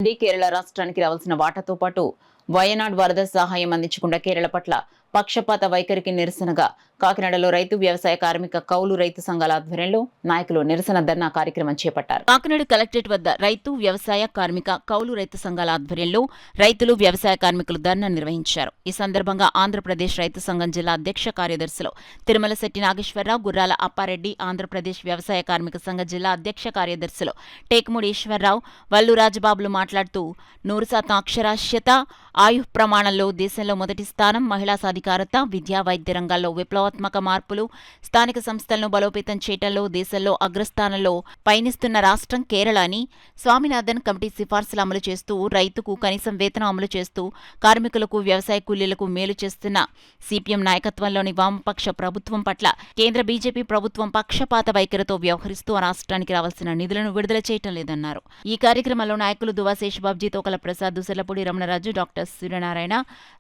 కేరళ రాష్ట్రానికి రావాల్సిన వాటాతో పాటు వయనాడ్ వరద సహాయం అందించకుండా కేరళ పట్ల పక్షపాత వైఖరికి నిరసనగా కాకినాడలో రైతు వ్యవసాయ కార్మిక కౌలు రైతు సంఘాల ఆధ్వర్యంలో నాయకులు నిరసన ధర్నా కార్యక్రమం చేపట్టారు. కాకినాడ కలెక్టరేట్ వద్ద రైతు వ్యవసాయ కార్మిక కౌలు రైతు సంఘాల ఆధ్వర్యంలో రైతులు వ్యవసాయ కార్మికులు ధర్నా నిర్వహించారు. ఈ సందర్భంగా ఆంధ్రప్రదేశ్ రైతు సంఘం జిల్లా అధ్యక్ష కార్యదర్శులు తిరుమలశెట్టి నాగేశ్వరరావు, గుర్రాల అప్పారెడ్డి, ఆంధ్రప్రదేశ్ వ్యవసాయ కార్మిక సంఘ జిల్లా అధ్యక్ష కార్యదర్శులు టేకుమూడి ఈశ్వరరావు, వల్లు రాజబాబులు మాట్లాడుతూ 100% అక్షరాస్యత, ఆయు ప్రమాణంలో దేశంలో మొదటి స్థానం, మహిళా సాధికారత, విద్యా వైద్య రంగాల్లో విప్లవాత్మక మార్పులు, స్థానిక సంస్థలను బలోపేతం చేయటంలో దేశంలో అగ్రస్థానంలో పయనిస్తున్న రాష్ట్రం కేరళ అని, స్వామినాథన్ కమిటీ సిఫార్సులు అమలు చేస్తూ రైతుకు కనీసం వేతనం అమలు చేస్తూ కార్మికులకు, వ్యవసాయ కూలీలకు మేలు చేస్తున్న సిపిఎం నాయకత్వంలోని వామపక్ష ప్రభుత్వం పట్ల కేంద్ర బీజేపీ ప్రభుత్వం పక్షపాత వైఖరితో వ్యవహరిస్తూ ఆ రాష్ట్రానికి రావాల్సిన నిధులను విడుదల చేయటం లేదన్నారు. ఈ కార్యక్రమంలో నాయకులు దువా శేషబాబు, తోకల ప్రసాద్, దుసర్లపూడి రమణరాజు, డాక్టర్ సూర్యనారాయణ,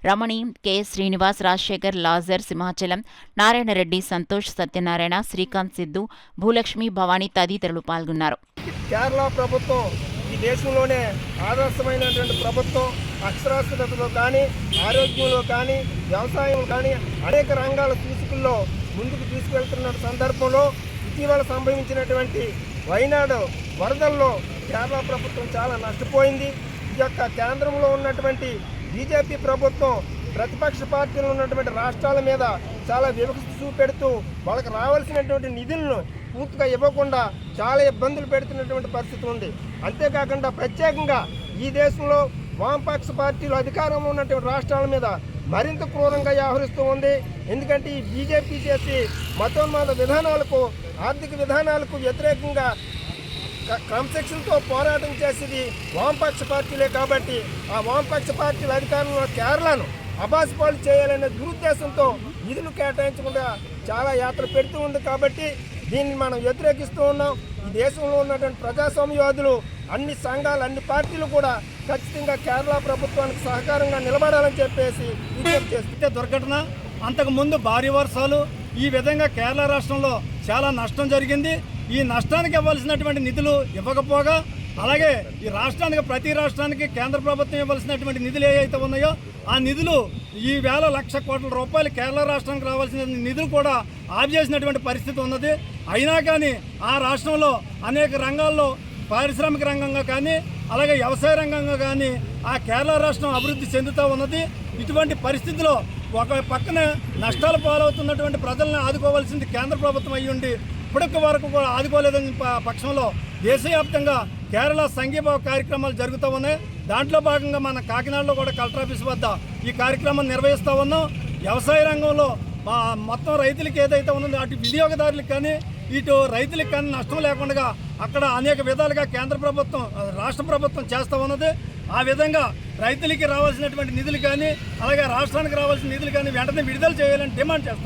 రమణి, కెఎస్ శ్రీనివాస్, రాజశేఖర్, లాజర్, సింహాచలం, నారాయణ రెడ్డి, సంతోష్, సత్యనారాయణ, శ్రీకాంత్, సిద్ధు, భూలక్ష్మి, భవానీ తదితరులు పాల్గొన్నారు. కేరళ ప్రభుత్వం ఈ దేశంలోనే ఆదర్శమైనటువంటి ప్రభుత్వం. అక్షరాస్యతలో కానీ, ఆరోగ్యంలో కానీ, వ్యవసాయంలో కానీ అనేక రంగాల తీసుకుల్లో ముందుకు తీసుకెళ్తున్న సందర్భంలో ఇటీవల సంభవించినటువంటి వయనాడు వరదల్లో కేరళ ప్రభుత్వం చాలా నష్టపోయింది. ఈ యొక్క కేంద్రంలో ఉన్నటువంటి బీజేపీ ప్రభుత్వం ప్రతిపక్ష పార్టీలు ఉన్నటువంటి రాష్ట్రాల మీద చాలా వివక్ష చూపెడుతూ వాళ్ళకి రావాల్సినటువంటి నిధులను పూర్తిగా ఇవ్వకుండా చాలా ఇబ్బందులు పెడుతున్నటువంటి పరిస్థితి ఉంది. అంతేకాకుండా ప్రత్యేకంగా ఈ దేశంలో వామపక్ష పార్టీలు అధికారంలో ఉన్నటువంటి రాష్ట్రాల మీద మరింత క్రూరంగా వ్యవహరిస్తూ ఉంది. ఎందుకంటే ఈ బీజేపీ చేసి మతోన్మాద విధానాలకు, ఆర్థిక విధానాలకు వ్యతిరేకంగా క్రమశిక్షణతో పోరాటం చేసేది వామపక్ష పార్టీలే. కాబట్టి ఆ వామపక్ష పార్టీల అధికారంలో కేరళను అబాసుపాలు చేయాలనే దురుద్దేశంతో నిధులు కేటాయించకుండా చాలా యాత్ర పెడుతూ ఉంది. కాబట్టి దీన్ని మనం వ్యతిరేకిస్తూ ఉన్నాం. ఈ దేశంలో ఉన్నటువంటి ప్రజాస్వామ్యవాదులు, అన్ని సంఘాలు, అన్ని పార్టీలు కూడా ఖచ్చితంగా కేరళ ప్రభుత్వానికి సహకారంగా నిలబడాలని చెప్పేసి విజ్ఞప్తి చేస్తుంటే దుర్ఘటన, అంతకుముందు భారీ వర్షాలు, ఈ విధంగా కేరళ రాష్ట్రంలో చాలా నష్టం జరిగింది. ఈ నష్టానికి ఇవ్వాల్సినటువంటి నిధులు ఇవ్వకపోగా, అలాగే ఈ రాష్ట్రానికి, ప్రతి రాష్ట్రానికి కేంద్ర ప్రభుత్వం ఇవ్వాల్సినటువంటి నిధులు ఏవైతే ఉన్నాయో ఆ నిధులు ఈ 1,00,00,000 కోట్ల రూపాయలు కేరళ రాష్ట్రానికి రావాల్సిన నిధులు కూడా ఆఫ్ చేసినటువంటి పరిస్థితి ఉన్నది. అయినా కానీ ఆ రాష్ట్రంలో అనేక రంగాల్లో, పారిశ్రామిక రంగంగా కానీ, అలాగే వ్యవసాయ రంగంగా కానీ ఆ కేరళ రాష్ట్రం అభివృద్ధి చెందుతూ ఉన్నది. ఇటువంటి పరిస్థితిలో ఒక పక్కన నష్టాలు పాలవుతున్నటువంటి ప్రజలను ఆదుకోవాల్సింది కేంద్ర ప్రభుత్వం అయ్యుండి ఇప్పటికి వరకు కూడా ఆదుకోలేదని పక్షంలో దేశవ్యాప్తంగా కేరళ సంఘీభావ కార్యక్రమాలు జరుగుతూ ఉన్నాయి. దాంట్లో భాగంగా మన కాకినాడలో కూడా కలెక్టర్ ఆఫీస్ వద్ద ఈ కార్యక్రమం నిర్వహిస్తూ ఉన్నాం. వ్యవసాయ రంగంలో మొత్తం రైతులకి ఏదైతే ఉన్నదో అటు వినియోగదారులకు కానీ, ఇటు రైతులకు కానీ నష్టం లేకుండా అక్కడ అనేక విధాలుగా కేంద్ర ప్రభుత్వం, రాష్ట్ర ప్రభుత్వం చేస్తూ ఉన్నది. ఆ విధంగా రైతులకి రావాల్సినటువంటి నిధులు కానీ, అలాగే రాష్ట్రానికి రావాల్సిన నిధులు కానీ వెంటనే విడుదల చేయాలని డిమాండ్ చేస్తాం.